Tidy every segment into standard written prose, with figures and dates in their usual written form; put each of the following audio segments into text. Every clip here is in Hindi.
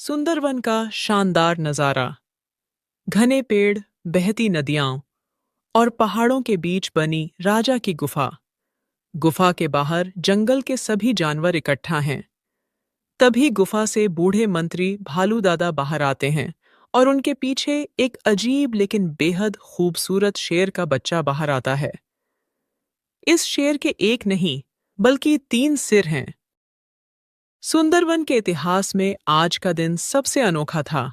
सुंदरवन का शानदार नजारा। घने पेड़, बहती नदियां और पहाड़ों के बीच बनी राजा की गुफा। गुफा के बाहर जंगल के सभी जानवर इकट्ठा हैं। तभी गुफा से बूढ़े मंत्री भालू दादा बाहर आते हैं और उनके पीछे एक अजीब लेकिन बेहद खूबसूरत शेर का बच्चा बाहर आता है। इस शेर के एक नहीं बल्कि 3 सिर हैं। सुंदरवन के इतिहास में आज का दिन सबसे अनोखा था।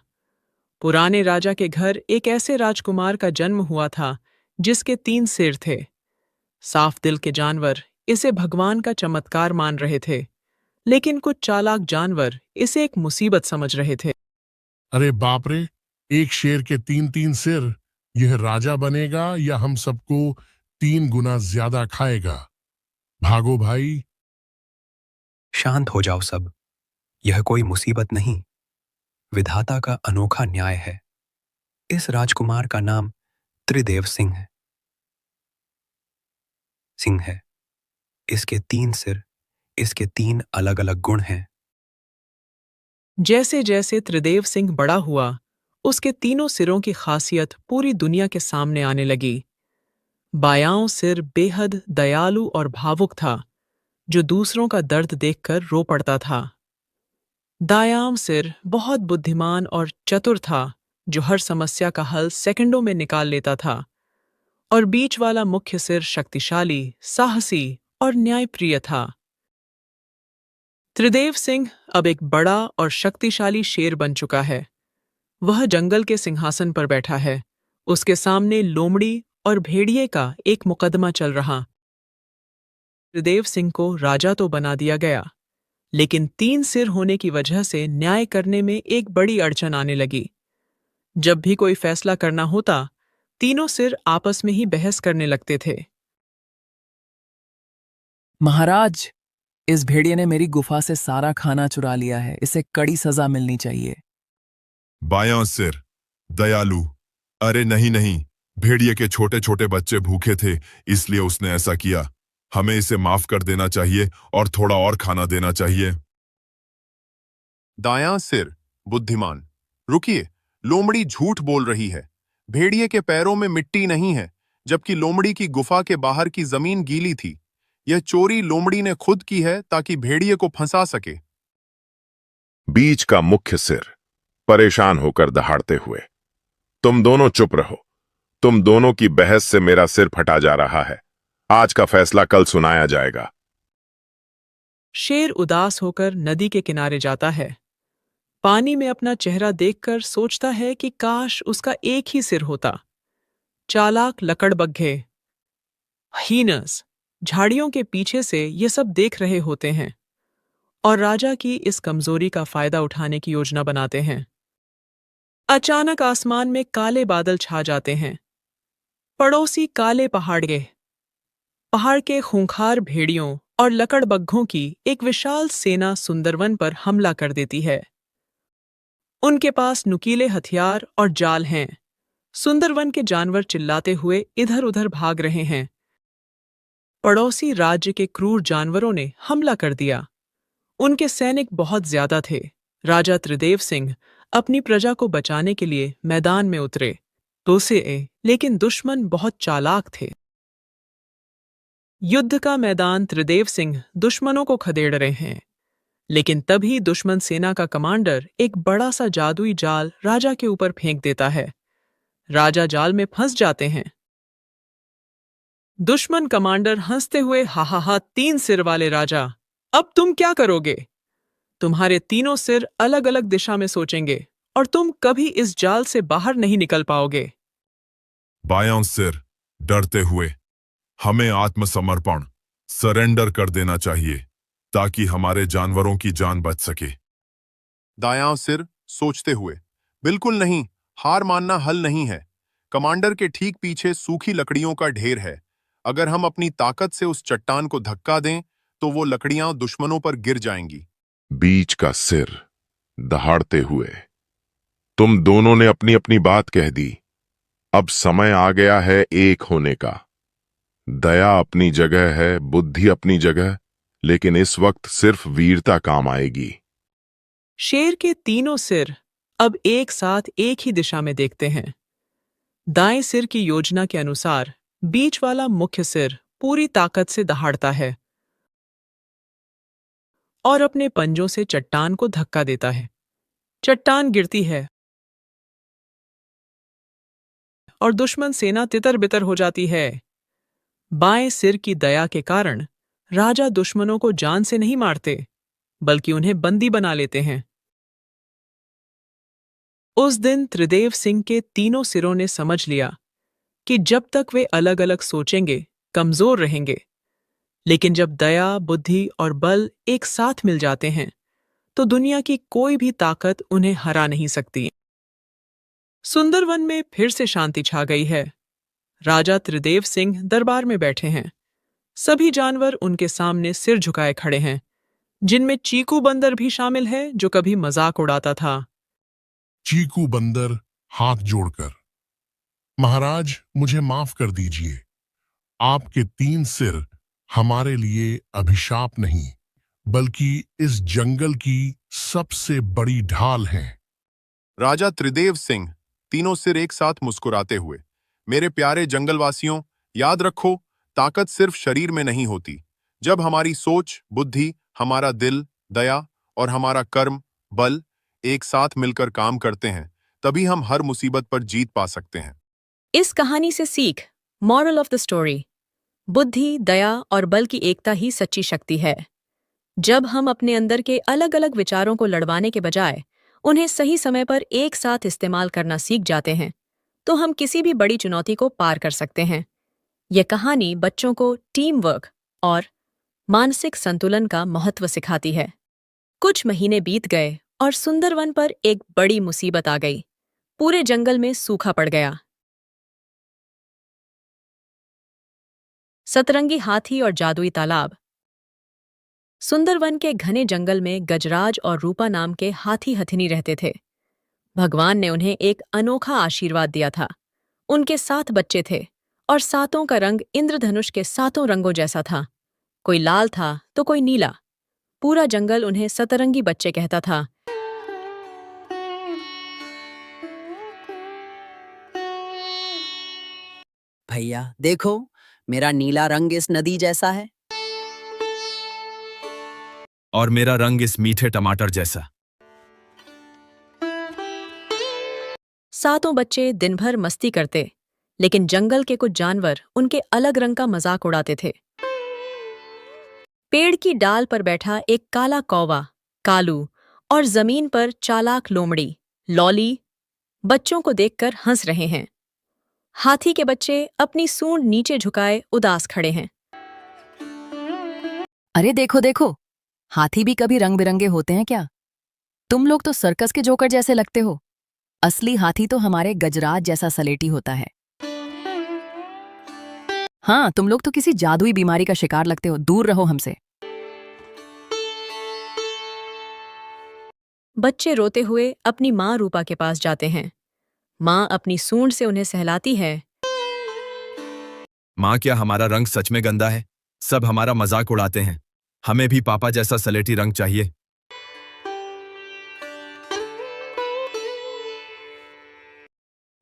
पुराने राजा के घर एक ऐसे राजकुमार का जन्म हुआ था जिसके 3 सिर थे। साफ दिल के जानवर इसे भगवान का चमत्कार मान रहे थे, लेकिन कुछ चालाक जानवर इसे एक मुसीबत समझ रहे थे। अरे बाप रे, एक शेर के 3 3 सिर। यह राजा बनेगा या हम सबको 3 गुना ज्यादा खाएगा? भागो भाई। शांत हो जाओ सब। यह कोई मुसीबत नहीं, विधाता का अनोखा न्याय है। इस राजकुमार का नाम त्रिदेव सिंह है। इसके 3 सिर, इसके 3 अलग अलग गुण हैं। जैसे जैसे त्रिदेव सिंह बड़ा हुआ, उसके तीनों सिरों की खासियत पूरी दुनिया के सामने आने लगी। बायां सिर बेहद दयालु और भावुक था, जो दूसरों का दर्द देखकर रो पड़ता था। दायां सिर बहुत बुद्धिमान और चतुर था, जो हर समस्या का हल सेकंडों में निकाल लेता था। और बीच वाला मुख्य सिर शक्तिशाली, साहसी और न्यायप्रिय था। त्रिदेव सिंह अब एक बड़ा और शक्तिशाली शेर बन चुका है। वह जंगल के सिंहासन पर बैठा है। उसके सामने लोमड़ी और भेड़िए का एक मुकदमा चल रहा। त्रिदेव सिंह को राजा तो बना दिया गया, लेकिन 3 सिर होने की वजह से न्याय करने में एक बड़ी अड़चन आने लगी। जब भी कोई फैसला करना होता, तीनों सिर आपस में ही बहस करने लगते थे। महाराज, इस भेड़िए ने मेरी गुफा से सारा खाना चुरा लिया है। इसे कड़ी सजा मिलनी चाहिए। बायां सिर दयालु, अरे नहीं नहीं, भेड़िए के छोटे छोटे बच्चे भूखे थे, इसलिए उसने ऐसा किया। हमें इसे माफ कर देना चाहिए और थोड़ा और खाना देना चाहिए। दायां सिर बुद्धिमान, रुकिए, लोमड़ी झूठ बोल रही है। भेड़िए के पैरों में मिट्टी नहीं है, जबकि लोमड़ी की गुफा के बाहर की जमीन गीली थी। यह चोरी लोमड़ी ने खुद की है ताकि भेड़िए को फंसा सके। बीच का मुख्य सिर परेशान होकर दहाड़ते हुए, तुम दोनों चुप रहो। तुम दोनों की बहस से मेरा सिर फटा जा रहा है। आज का फैसला कल सुनाया जाएगा। शेर उदास होकर नदी के किनारे जाता है। पानी में अपना चेहरा देखकर सोचता है कि काश उसका एक ही सिर होता। चालाक लकड़बग्घे हीनस झाड़ियों के पीछे से ये सब देख रहे होते हैं और राजा की इस कमजोरी का फायदा उठाने की योजना बनाते हैं। अचानक आसमान में काले बादल छा जाते हैं। पड़ोसी काले पहाड़ के खूंखार भेड़ियों और लकड़बग्घों की एक विशाल सेना सुंदरवन पर हमला कर देती है। उनके पास नुकीले हथियार और जाल हैं। सुंदरवन के जानवर चिल्लाते हुए इधर उधर भाग रहे हैं। पड़ोसी राज्य के क्रूर जानवरों ने हमला कर दिया। उनके सैनिक बहुत ज्यादा थे। राजा त्रिदेव सिंह अपनी प्रजा को बचाने के लिए मैदान में उतरे लेकिन दुश्मन बहुत चालाक थे। युद्ध का मैदान त्रिदेव सिंह दुश्मनों को खदेड़ रहे हैं, लेकिन तभी दुश्मन सेना का कमांडर एक बड़ा सा जादुई जाल राजा के ऊपर फेंक देता है। राजा जाल में फंस जाते हैं। दुश्मन कमांडर हंसते हुए हा हा हा, 3 सिर वाले राजा, अब तुम क्या करोगे? तुम्हारे तीनों सिर अलग अलग दिशा में सोचेंगे और तुम कभी इस जाल से बाहर नहीं निकल पाओगे। बायां सिर डरते हुए, हमें आत्मसमर्पण सरेंडर कर देना चाहिए ताकि हमारे जानवरों की जान बच सके। दायां सिर सोचते हुए, बिल्कुल नहीं, हार मानना हल नहीं है। कमांडर के ठीक पीछे सूखी लकड़ियों का ढेर है। अगर हम अपनी ताकत से उस चट्टान को धक्का दें तो वो लकड़ियां दुश्मनों पर गिर जाएंगी। बीच का सिर दहाड़ते हुए, तुम दोनों ने अपनी अपनी बात कह दी। अब समय आ गया है एक होने का। दया अपनी जगह है, बुद्धि अपनी जगह, लेकिन इस वक्त सिर्फ वीरता काम आएगी। शेर के तीनों सिर अब एक साथ एक ही दिशा में देखते हैं। दाएं सिर की योजना के अनुसार बीच वाला मुख्य सिर पूरी ताकत से दहाड़ता है और अपने पंजों से चट्टान को धक्का देता है। चट्टान गिरती है और दुश्मन सेना तितर-बितर हो जाती है। बाएं सिर की दया के कारण राजा दुश्मनों को जान से नहीं मारते, बल्कि उन्हें बंदी बना लेते हैं। उस दिन त्रिदेव सिंह के तीनों सिरों ने समझ लिया कि जब तक वे अलग-अलग सोचेंगे, कमजोर रहेंगे, लेकिन जब दया, बुद्धि और बल एक साथ मिल जाते हैं, तो दुनिया की कोई भी ताकत उन्हें हरा नहीं सकती। सुंदरवन में फिर से शांति छा गई है। राजा त्रिदेव सिंह दरबार में बैठे हैं। सभी जानवर उनके सामने सिर झुकाए खड़े हैं, जिनमें चीकू बंदर भी शामिल है, जो कभी मजाक उड़ाता था। चीकू बंदर हाथ जोड़कर, महाराज मुझे माफ कर दीजिए। आपके 3 सिर हमारे लिए अभिशाप नहीं, बल्कि इस जंगल की सबसे बड़ी ढाल हैं। राजा त्रिदेव सिंह तीनों सिर एक साथ मुस्कुराते हुए, मेरे प्यारे जंगलवासियों, याद रखो, ताकत सिर्फ शरीर में नहीं होती। जब हमारी सोच, बुद्धि, हमारा दिल, दया और हमारा कर्म, बल एक साथ मिलकर काम करते हैं, तभी हम हर मुसीबत पर जीत पा सकते हैं। इस कहानी से सीख, मॉरल ऑफ द स्टोरी, बुद्धि, दया और बल की एकता ही सच्ची शक्ति है। जब हम अपने अंदर के अलग अलग विचारों को लड़वाने के बजाय उन्हें सही समय पर एक साथ इस्तेमाल करना सीख जाते हैं, तो हम किसी भी बड़ी चुनौती को पार कर सकते हैं। यह कहानी बच्चों को टीम वर्क और मानसिक संतुलन का महत्व सिखाती है। कुछ महीने बीत गए और सुंदरवन पर एक बड़ी मुसीबत आ गई। पूरे जंगल में सूखा पड़ गया। सतरंगी हाथी और जादुई तालाब। सुंदरवन के घने जंगल में गजराज और रूपा नाम के हाथी हथिनी रहते थे। भगवान ने उन्हें एक अनोखा आशीर्वाद दिया था। उनके 7 बच्चे थे और 7 का रंग इंद्रधनुष के 7 रंगों जैसा था। कोई लाल था तो कोई नीला। पूरा जंगल उन्हें सतरंगी बच्चे कहता था। भैया देखो, मेरा नीला रंग इस नदी जैसा है। और मेरा रंग इस मीठे टमाटर जैसा। 7 बच्चे दिन भर मस्ती करते, लेकिन जंगल के कुछ जानवर उनके अलग रंग का मजाक उड़ाते थे। पेड़ की डाल पर बैठा एक काला कौवा, कालू, और जमीन पर चालाक लोमड़ी, लॉली, बच्चों को देखकर हंस रहे हैं। हाथी के बच्चे अपनी सूंड नीचे झुकाए उदास खड़े हैं। अरे देखो देखो, हाथी भी कभी रंग बिरंगे होते हैं क्या? तुम लोग तो सर्कस के जोकर जैसे लगते हो। असली हाथी तो हमारे गजराज जैसा सलेटी होता है। हाँ, तुम लोग तो किसी जादुई बीमारी का शिकार लगते हो। दूर रहो हमसे। बच्चे रोते हुए अपनी माँ रूपा के पास जाते हैं। माँ अपनी सूंड से उन्हें सहलाती है। माँ, क्या हमारा रंग सच में गंदा है? सब हमारा मजाक उड़ाते हैं। हमें भी पापा जैसा सलेटी रंग चाहिए।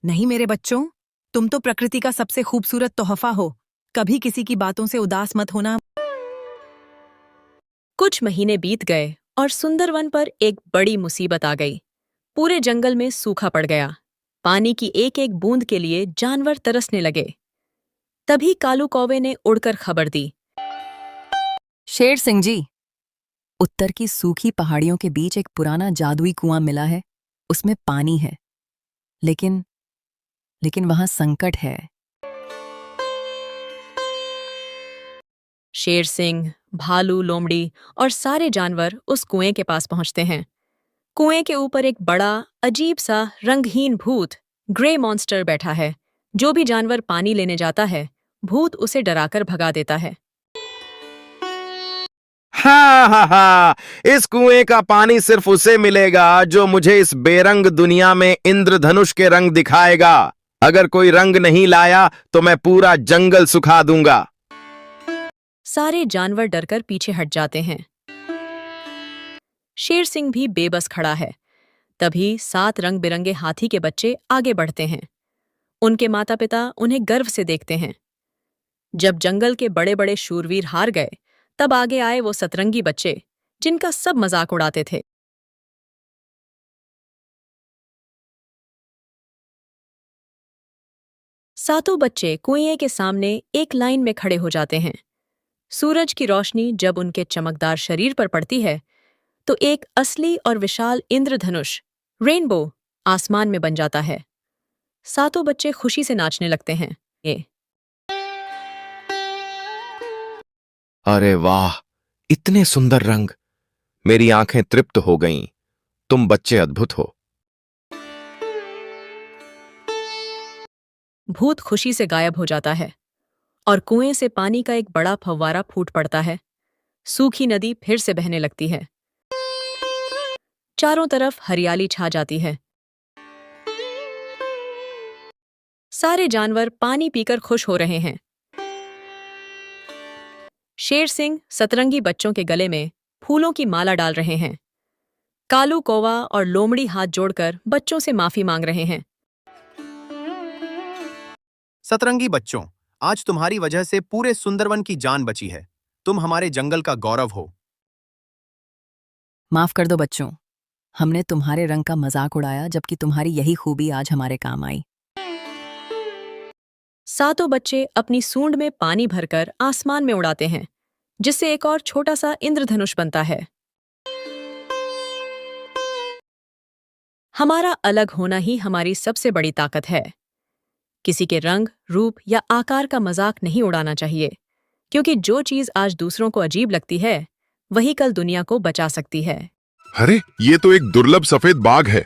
नहीं मेरे बच्चों, तुम तो प्रकृति का सबसे खूबसूरत तोहफा हो। कभी किसी की बातों से उदास मत होना। कुछ महीने बीत गए और सुंदरवन पर एक बड़ी मुसीबत आ गई। पूरे जंगल में सूखा पड़ गया। पानी की एक एक बूंद के लिए जानवर तरसने लगे। तभी कालू कौवे ने उड़कर खबर दी। शेर सिंह जी, उत्तर की सूखी पहाड़ियों के बीच एक पुराना जादुई कुआं मिला है। उसमें पानी है, लेकिन वहां संकट है। शेर सिंह, भालू, लोमड़ी और सारे जानवर उस कुएं के पास पहुंचते हैं। कुएं के ऊपर एक बड़ा, अजीब सा रंगहीन भूत, ग्रे मॉन्स्टर बैठा है। जो भी जानवर पानी लेने जाता है, भूत उसे डराकर भगा देता है। हा, इस कुएं का पानी सिर्फ उसे मिलेगा जो मुझे इस बेरंग दुनिया में इंद्रधनुष के रंग दिखाएगा। अगर कोई रंग नहीं लाया तो मैं पूरा जंगल सुखा दूंगा। सारे जानवर डरकर पीछे हट जाते हैं। शेर सिंह भी बेबस खड़ा है। तभी 7 रंग बिरंगे हाथी के बच्चे आगे बढ़ते हैं। उनके माता पिता उन्हें गर्व से देखते हैं। जब जंगल के बड़े बड़े शूरवीर हार गए, तब आगे आए वो सतरंगी बच्चे जिनका सब मजाक उड़ाते थे। सातों बच्चे कुएं के सामने एक लाइन में खड़े हो जाते हैं। सूरज की रोशनी जब उनके चमकदार शरीर पर पड़ती है, तो एक असली और विशाल इंद्रधनुष रेनबो आसमान में बन जाता है। सातों बच्चे खुशी से नाचने लगते हैं। अरे वाह, इतने सुंदर रंग! मेरी आंखें तृप्त हो गईं। तुम बच्चे अद्भुत हो। भूत खुशी से गायब हो जाता है और कुएं से पानी का एक बड़ा फव्वारा फूट पड़ता है। सूखी नदी फिर से बहने लगती है। चारों तरफ हरियाली छा जाती है। सारे जानवर पानी पीकर खुश हो रहे हैं। शेर सिंह सतरंगी बच्चों के गले में फूलों की माला डाल रहे हैं। कालू कौवा और लोमड़ी हाथ जोड़कर बच्चों से माफी मांग रहे हैं। सतरंगी बच्चों, आज तुम्हारी वजह से पूरे सुंदरवन की जान बची है। तुम हमारे जंगल का गौरव हो। माफ कर दो बच्चों, हमने तुम्हारे रंग का मजाक उड़ाया, जबकि तुम्हारी यही खूबी आज हमारे काम आई। सातों बच्चे अपनी सूंड में पानी भरकर आसमान में उड़ाते हैं, जिससे एक और छोटा सा इंद्रधनुष बनता है। हमारा अलग होना ही हमारी सबसे बड़ी ताकत है। किसी के रंग, रूप या आकार का मजाक नहीं उड़ाना चाहिए, क्योंकि जो चीज आज दूसरों को अजीब लगती है, वही कल दुनिया को बचा सकती है। अरे, ये तो एक दुर्लभ सफेद बाघ है।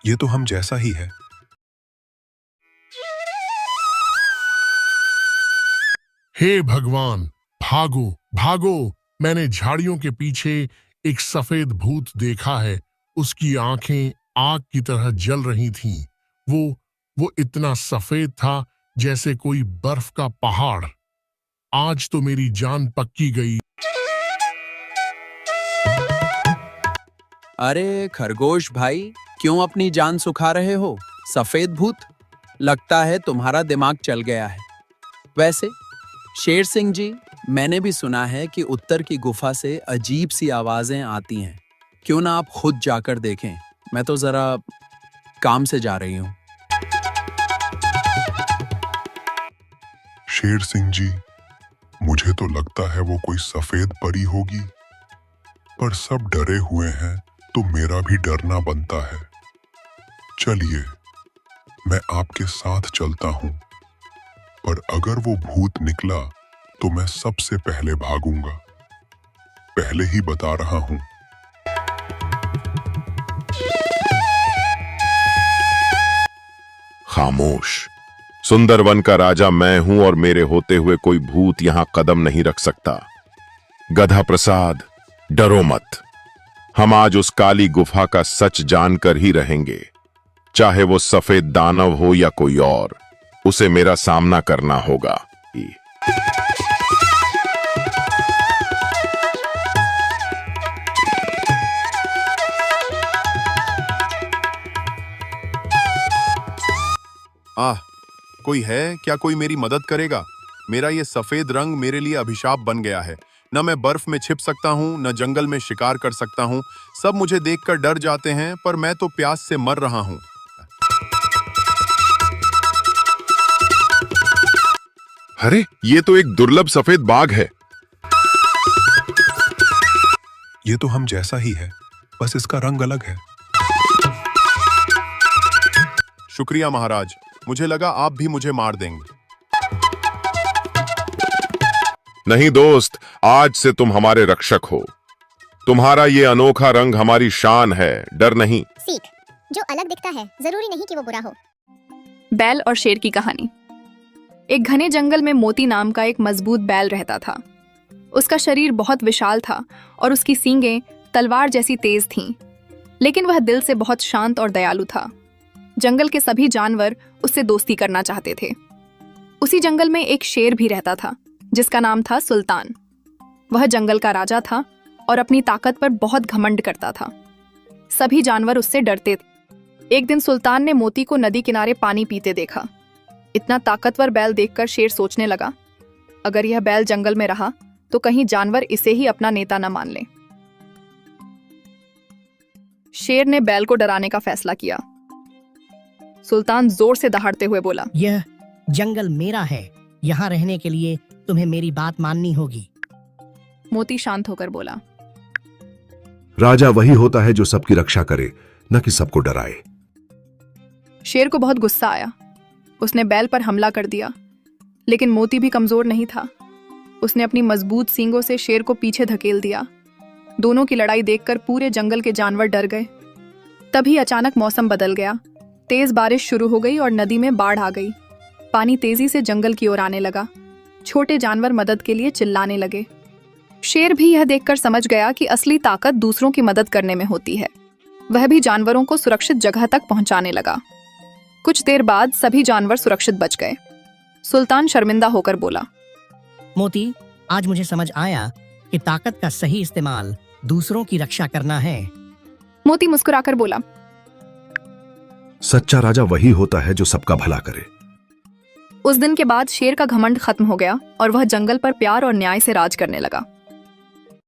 ये तो हम जैसा ही है। हे भगवान, भागो भागो! मैंने झाड़ियों के पीछे एक सफेद भूत देखा है। उसकी आंखें आग की तरह जल रही थीं। वो इतना सफेद था जैसे कोई बर्फ का पहाड़। आज तो मेरी जान पक्की गई। अरे खरगोश भाई, क्यों अपनी जान सुखा रहे हो? सफेद भूत, लगता है तुम्हारा दिमाग चल गया है। वैसे शेर सिंह जी, मैंने भी सुना है कि उत्तर की गुफा से अजीब सी आवाजें आती हैं। क्यों ना आप खुद जाकर देखें? मैं तो जरा काम से जा रही हूं। शेर सिंह जी, मुझे तो लगता है वो कोई सफेद परी होगी, पर सब डरे हुए हैं तो मेरा भी डरना बनता है। चलिए, मैं आपके साथ चलता हूं, पर अगर वो भूत निकला तो मैं सबसे पहले भागूंगा। पहले ही बता रहा हूं। खामोश! सुंदरवन का राजा मैं हूं और मेरे होते हुए कोई भूत यहां कदम नहीं रख सकता। गधा प्रसाद, डरो मत। हम आज उस काली गुफा का सच जानकर ही रहेंगे। चाहे वो सफेद दानव हो या कोई और, उसे मेरा सामना करना होगा। कोई है क्या? कोई मेरी मदद करेगा? मेरा ये सफेद रंग मेरे लिए अभिशाप बन गया है। न मैं बर्फ में छिप सकता हूँ, न जंगल में शिकार कर सकता हूँ। सब मुझे देखकर डर जाते हैं, पर मैं तो प्यास से मर रहा हूँ। अरे, ये तो एक दुर्लभ सफेद बाघ है। ये तो हम जैसा ही है, बस इसका रंग अलग है। शुक्रिया महाराज, मुझे लगा आप भी मुझे मार देंगे। नहीं दोस्त, आज से तुम हमारे रक्षक हो। तुम्हारा ये अनोखा रंग हमारी शान है। डर नहीं। सीख, जो अलग दिखता है जरूरी नहीं कि वो बुरा हो। बैल और शेर की कहानी। एक घने जंगल में मोती नाम का एक मजबूत बैल रहता था। उसका शरीर बहुत विशाल था और उसकी सींगें तलवार जैसी तेज थीं। लेकिन वह दिल से बहुत शांत और दयालु था। जंगल के सभी जानवर उससे दोस्ती करना चाहते थे। उसी जंगल में एक शेर भी रहता था, जिसका नाम था सुल्तान। वह जंगल का राजा था और अपनी ताकत पर बहुत घमंड करता था। सभी जानवर उससे डरते थे। एक दिन सुल्तान ने मोती को नदी किनारे पानी पीते देखा। इतना ताकतवर बैल देखकर शेर सोचने लगा, अगर यह बैल जंगल में रहा तो कहीं जानवर इसे ही अपना नेता न मान लें। शेर ने बैल को डराने का फैसला किया। सुल्तान जोर से दहाड़ते हुए बोला, यह जंगल मेरा है, यहाँ रहने के लिए तुम्हें मेरी बात माननी होगी। मोती शांत होकर बोला, राजा वही होता है जो सबकी रक्षा करे, न कि सबको डराए। शेर को बहुत गुस्सा आया। उसने बैल पर हमला कर दिया, लेकिन मोती भी कमजोर नहीं था। उसने अपनी मजबूत सींगों से शेर को पीछे धकेल दिया। दोनों की लड़ाई देखकर पूरे जंगल के जानवर डर गए। तभी अचानक मौसम बदल गया। तेज बारिश शुरू हो गई और नदी में बाढ़ आ गई। पानी तेजी से जंगल की ओर आने लगा। छोटे जानवर मदद के लिए चिल्लाने लगे। शेर भी यह देखकर समझ गया कि असली ताकत दूसरों की मदद करने में होती है। वह भी जानवरों को सुरक्षित जगह तक पहुंचाने लगा। कुछ देर बाद सभी जानवर सुरक्षित बच गए। सुल्तान शर्मिंदा होकर बोला, मोती, आज मुझे समझ आया कि ताकत का सही इस्तेमाल दूसरों की रक्षा करना है। मोती मुस्कुराकर बोला, सच्चा राजा वही होता है जो सबका भला करे। उस दिन के बाद शेर का घमंड खत्म हो गया और वह जंगल पर प्यार और न्याय से राज करने लगा।